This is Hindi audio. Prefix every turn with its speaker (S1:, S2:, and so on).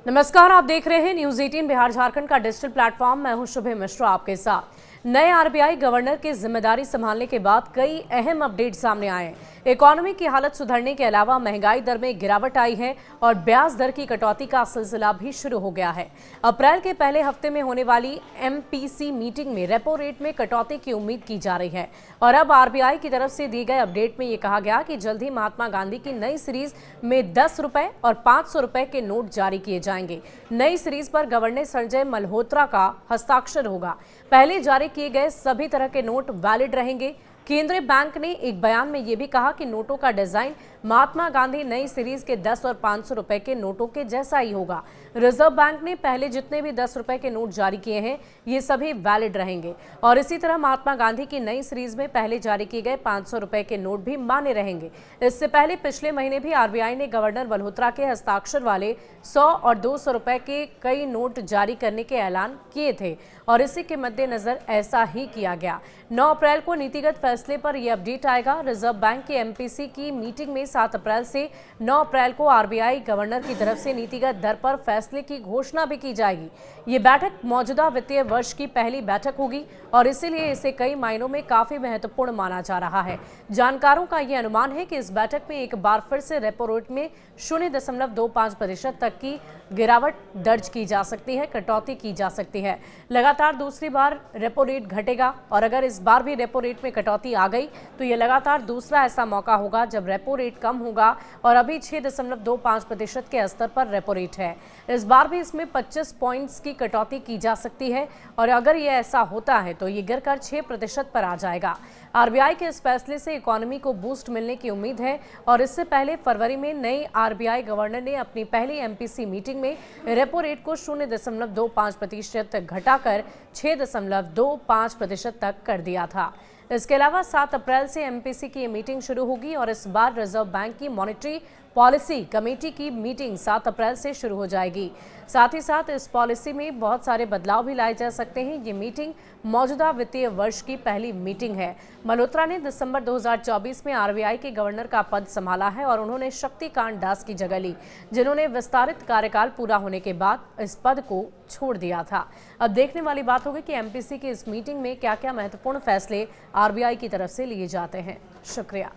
S1: नमस्कार, आप देख रहे हैं न्यूज 18 बिहार झारखंड का डिजिटल प्लेटफॉर्म। मैं हूं शुभे मिश्रा आपके साथ। नए आरबीआई गवर्नर की जिम्मेदारी संभालने के बाद कई अहम अपडेट सामने आए हैं। इकोनॉमी की हालत सुधरने के अलावा महंगाई दर में गिरावट आई है और ब्याज दर की कटौती का सिलसिला भी शुरू हो गया है। अप्रैल के पहले हफ्ते में होने वाली एमपीसी मीटिंग में रेपो रेट में कटौती की उम्मीद की जा रही है और अब आरबीआई की तरफ से दी गए अपडेट में ये कहा गया कि जल्द ही महात्मा गांधी की नई सीरीज में 10 रुपए और 500 रुपए के नोट जारी किए जाएंगे। नई सीरीज पर गवर्नर संजय मल्होत्रा का हस्ताक्षर होगा। पहले जारी किए गए सभी तरह के नोट वैलिड रहेंगे। केंद्रीय बैंक ने एक बयान में यह भी कहा कि नोटों का डिजाइन महात्मा गांधी नई सीरीज के 10 और 500 रुपए के नोटों के जैसा ही होगा। रिजर्व बैंक ने पहले जितने भी 10 रुपए के नोट जारी किए हैं ये सभी वैलिड रहेंगे और इसी तरह महात्मा गांधी की नई सीरीज में पहले जारी किए गए 500 रुपए के नोट भी मान्य रहेंगे। इससे पहले पिछले महीने भी आरबीआई ने गवर्नर मल्होत्रा के हस्ताक्षर वाले 100 और 200 रुपए के कई नोट जारी करने के ऐलान किए थे और इसी के मद्देनजर ऐसा ही किया गया। 9 अप्रैल को नीतिगत फैसले पर यह अपडेट आएगा। रिजर्व बैंक की एमपीसी की मीटिंग में 7 अप्रैल से 9 अप्रैल को आरबीआई गवर्नर की तरफ से नीतिगत दर पर फैसले की घोषणा भी की जाएगी। ये बैठक मौजूदा वित्तीय वर्ष की पहली बैठक होगी और इसीलिए इसे कई मायनों में काफी महत्वपूर्ण माना जा रहा है। जानकारों का यह अनुमान है कि इस बैठक में एक बार फिर से रेपो रेट में 0.25% तक की गिरावट दर्ज की जा सकती है, कटौती की जा सकती है। लगातार दूसरी बार रेपो रेट घटेगा और अगर इस बार भी रेपो रेट में कटौती आ गई तो यह लगातार दूसरा ऐसा मौका होगा जब रेपो रेट कम होगा और अभी 6.25% के स्तर पर रेपो रेट है। इस बार भी इसमें 25 पॉइंट्स की कटौती की जा सकती है और अगर यह ऐसा होता है तो ये गिरकर 6% पर आ जाएगा। आरबीआई के इस फैसले से इकोनॉमी को बूस्ट मिलने की उम्मीद है और इससे पहले फरवरी में नई आरबीआई गवर्नर ने अपनी पहली एमपीसी मीटिंग में रेपो रेट को 0.25% घटाकर 6.25% तक कर दिया था। इसके अलावा 7 अप्रैल से एमपीसी की मीटिंग शुरू होगी और इस बार रिजर्व बैंक की मॉनेटरी पॉलिसी कमेटी की मीटिंग 7 अप्रैल से शुरू हो जाएगी। साथ ही साथ इस पॉलिसी में बहुत सारे बदलाव भी लाए जा सकते हैं। ये मीटिंग मौजूदा वित्तीय वर्ष की पहली मीटिंग है। मल्होत्रा ने दिसंबर 2024 में आरबीआई के गवर्नर का पद संभाला है और उन्होंने शक्तिकांत दास की जगह ली, जिन्होंने विस्तारित कार्यकाल पूरा होने के बाद इस पद को छोड़ दिया था। अब देखने वाली बात होगी कि एमपीसी की इस मीटिंग में क्या क्या महत्वपूर्ण फैसले आरबीआई की तरफ से लिए जाते हैं। शुक्रिया।